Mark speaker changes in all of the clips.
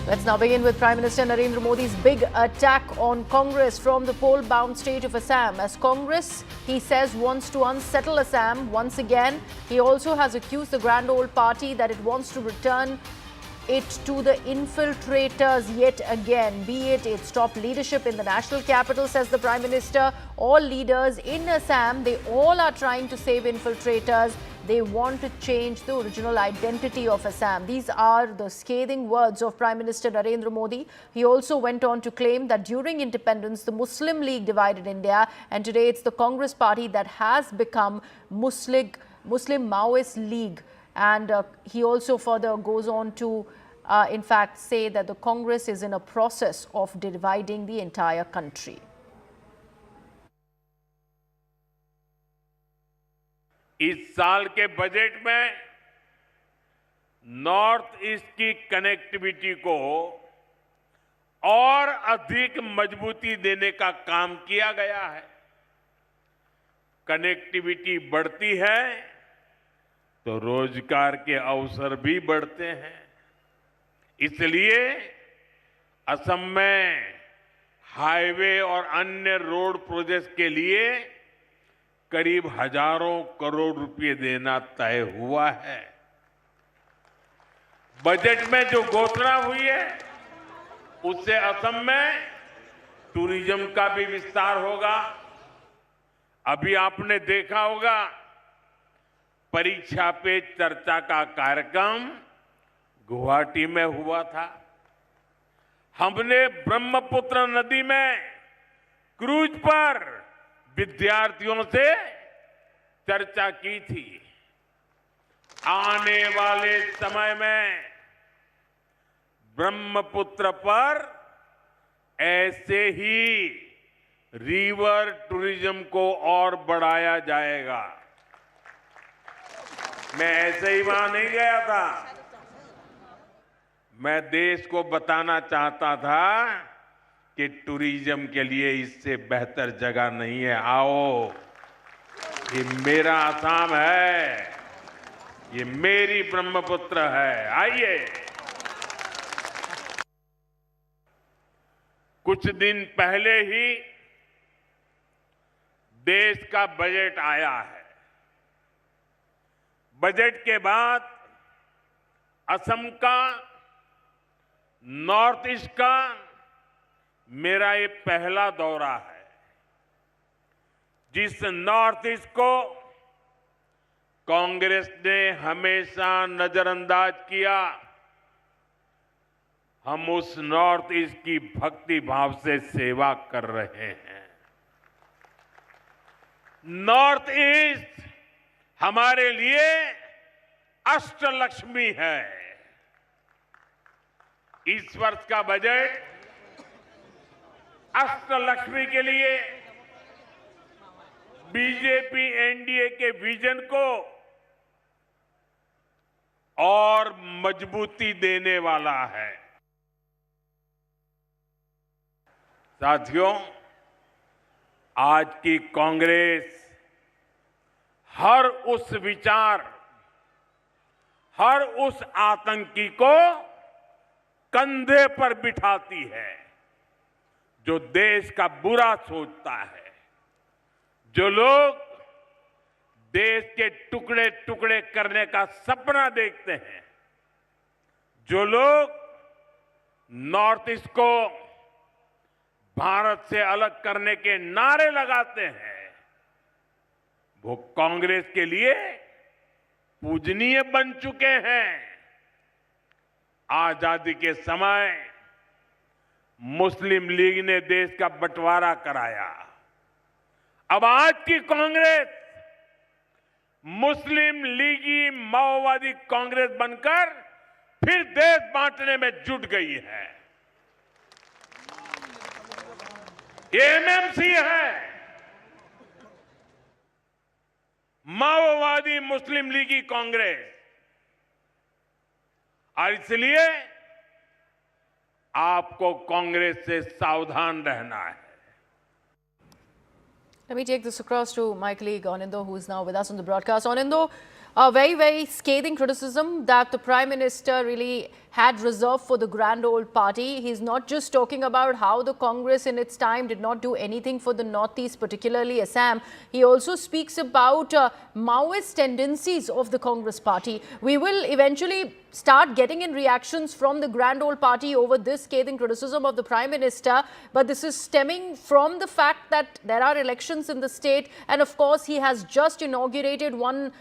Speaker 1: Let's now begin with Prime Minister Narendra Modi's big attack on Congress from the poll-bound state of Assam. As Congress, he says, wants to unsettle Assam once again. He also has accused the Grand Old Party that it wants to return it to the infiltrators yet again, be it its top leadership in the national capital, says the Prime Minister. All leaders in Assam, they all are trying to save infiltrators. They want to change the original identity of Assam. These are the scathing words of Prime Minister Narendra Modi. He also went on to claim that during independence, the Muslim League divided India, and today it's the Congress party that has become Muslim Maoist League. And he also further goes on to, in fact, say that the Congress is in a process of dividing the entire country.
Speaker 2: इस साल के budget में north east की connectivity को और अधिक मजबूती देने का काम किया गया है। कनेक्टिविटी बढ़ती है तो रोजगार के अवसर भी बढ़ते हैं। इसलिए असम में हाईवे और अन्य रोड प्रोजेक्ट्स के लिए करीब हजारों करोड़ रुपए देना तय हुआ है। बजट में जो घोषणा हुई है उससे असम में टूरिज्म का भी विस्तार होगा। अभी आपने देखा होगा परीक्षा पे चर्चा का कार्यक्रम गुवाहाटी में हुआ था। हमने ब्रह्मपुत्र नदी में क्रूज पर विद्यार्थियों से चर्चा की थी। आने वाले समय में ब्रह्मपुत्र पर ऐसे ही रिवर टूरिज्म को और बढ़ाया जाएगा। मैं ऐसे ही वहां नहीं गया था। मैं देश को बताना चाहता था कि टूरिज्म के लिए इससे बेहतर जगह नहीं है। आओ, ये मेरा असम है, ये मेरी ब्रह्मपुत्र है, आइए। कुछ दिन पहले ही देश का बजट आया है। बजट के बाद असम का, नॉर्थ ईस्ट का मेरा ये पहला दौरा है। जिस नॉर्थ ईस्ट को कांग्रेस ने हमेशा नजरअंदाज किया, हम उस नॉर्थ ईस्ट की भक्ति भाव से सेवा कर रहे हैं। नॉर्थ ईस्ट हमारे लिए अष्टलक्ष्मी है। इस वर्ष का बजट अष्टलक्ष्मी के लिए बीजेपी एनडीए के विजन को और मजबूती देने वाला है। साथियों, आज की कांग्रेस हर उस विचार, हर उस आतंकी को कंधे पर बिठाती है जो देश का बुरा सोचता है, जो लोग देश के टुकड़े टुकड़े करने का सपना देखते हैं, जो लोग नॉर्थ ईस्ट को भारत से अलग करने के नारे लगाते हैं, वो कांग्रेस के लिए पूजनीय बन चुके हैं। आजादी के समय मुस्लिम लीग ने देश का बंटवारा कराया। अब आज की कांग्रेस मुस्लिम लीगी माओवादी कांग्रेस बनकर फिर देश बांटने में जुट गई है। ये एमएमसी है, माओवादी मुस्लिम लीगी कांग्रेस, और इसलिए आपको कांग्रेस से सावधान रहना है।
Speaker 1: Let me take this across to my colleague Anindo, who is now with us on the broadcast. Anindo, A very, very scathing criticism that the Prime Minister really had reserved for the grand old party. He's not just talking about how the Congress in its time did not do anything for the Northeast, particularly Assam. He also speaks about Maoist tendencies of the Congress party. We will eventually start getting in reactions from the grand old party over this scathing criticism of the Prime Minister. But this is stemming from the fact that there are elections in the state. And of course, he has just inaugurated one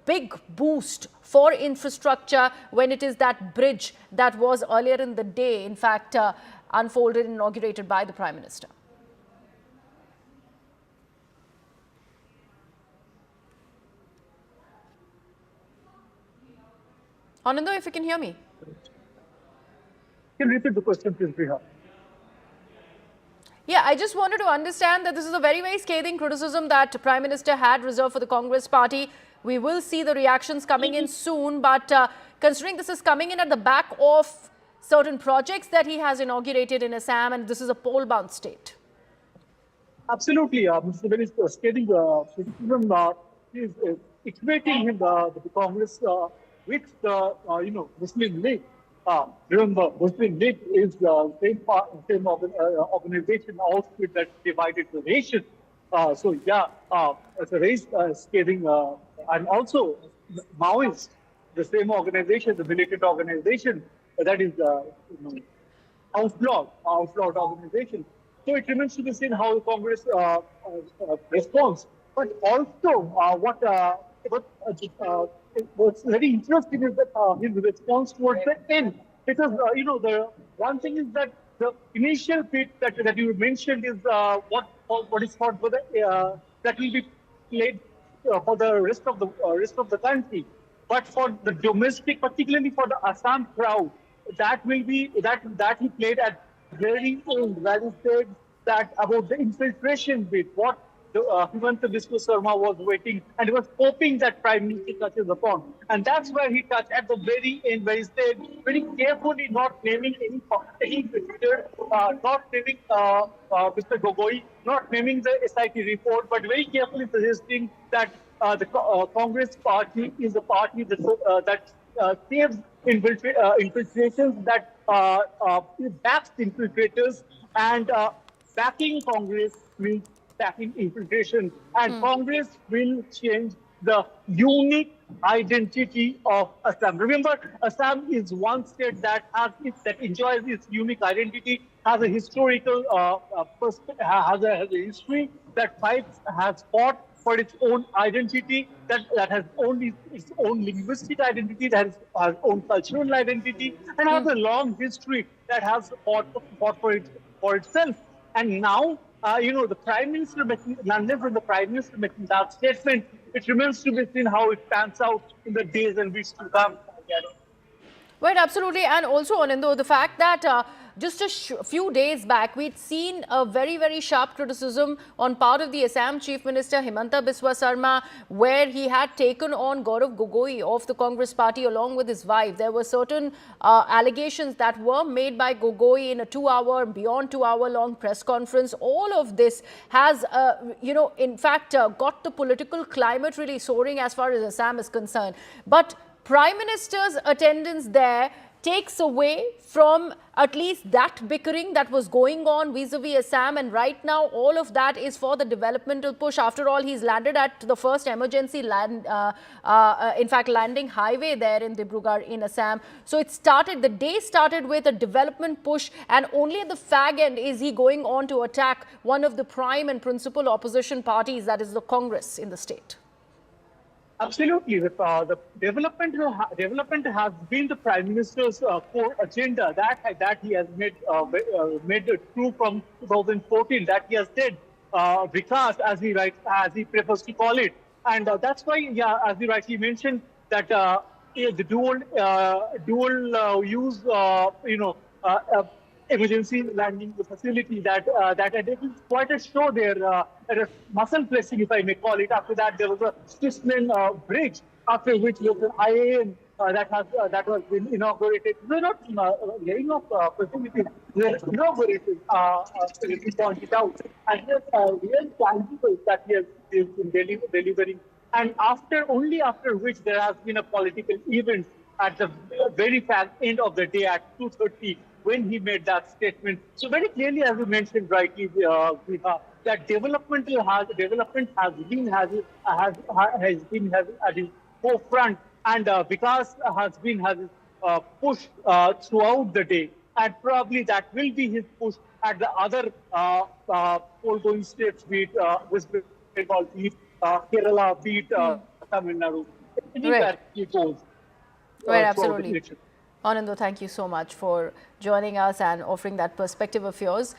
Speaker 1: big boost for infrastructure when it is that bridge that was earlier in the day, in fact, unfolded and inaugurated by the Prime Minister. Anando, if you can hear me.
Speaker 3: Can you repeat the question, please, Priya?
Speaker 1: Yeah, I just wanted to understand that this is a very, very scathing criticism that Prime Minister had reserved for the Congress party. We will see the reactions coming in soon, but considering this is coming in at the back of certain projects that he has inaugurated in Assam, and this is a poll-bound state.
Speaker 3: Absolutely. Mr. Very scathing criticism is equating him, the Congress with the Muslim League. Remember, Muslim League is the same organization also that divided the nation. So yeah, it's a very scathing, and also Maoist, the same organization, the militant organization that is outlawed organization. So it remains to be seen how the Congress responds. But also, what's very interesting is that his response towards the end, because the one thing is that the initial bit that you mentioned is what is thought for the that will be played for the rest of the country, but for the domestic, particularly for the Assam crowd, that will be that he played at very end, where he said that about the infiltration bit, what Himanta Biswa Sarma was waiting, and he was hoping that Prime Minister touches upon. And that's where he touched at the very end, where he said, very carefully, not naming any leader, not naming Mr. Gogoi, not naming the SIT report, but very carefully suggesting that the Congress party is a party that saves infiltrations, that backs infiltrators, and backing Congress means backing infiltration, and Congress will change the unique identity of Assam. Remember, Assam is one state that enjoys its unique identity, has a historical has a history, that has fought for its own identity, that has only its own linguistic identity, that has its own cultural identity, and has a long history that has fought for itself. And now, the Prime Minister making that statement, it remains to be seen how it pans out in the days and weeks to come.
Speaker 1: Right, absolutely. And also, Anando, the fact that just a few days back, we'd seen a very, very sharp criticism on part of the Assam Chief Minister Himanta Biswa Sarma, where he had taken on Gaurav Gogoi of the Congress party along with his wife. There were certain allegations that were made by Gogoi in a beyond 2 hour long press conference. All of this has, in fact, got the political climate really soaring as far as Assam is concerned. But Prime Minister's attendance there takes away from at least that bickering that was going on vis-a-vis Assam, and right now all of that is for the developmental push. After all, he's landed at the first emergency landing highway there in Dibrugarh in Assam. So the day started with a development push, and only at the fag end is he going on to attack one of the prime and principal opposition parties, that is the Congress in the state.
Speaker 3: Absolutely. The development has been the Prime Minister's core agenda that he has made true from 2014. That he has said, Vikas, as he prefers to call it, and that's why, as you rightly mentioned, that the dual use, emergency landing facility that it is quite a show there, a muscle flexing, if I may call it. After that, there was a Stisman bridge, after which there was an IAM that was been inaugurated. They're not laying off facilities, they're inaugurated, let me point it out. And there's real tangible that he has been delivering and only after which there has been a political event at the very end of the day at 2:30 when he made that statement. So very clearly, as you mentioned rightly, Viha, that development has been at his forefront, and Vikas has pushed throughout the day, and probably that will be his push at the other poll-going states, be it West Bengal, be it Kerala, be it Tamil Nadu, anywhere
Speaker 1: Right.
Speaker 3: he goes.
Speaker 1: Right,
Speaker 3: throughout the
Speaker 1: absolutely.
Speaker 3: nation.
Speaker 1: Anando, thank you so much for joining us and offering that perspective of yours.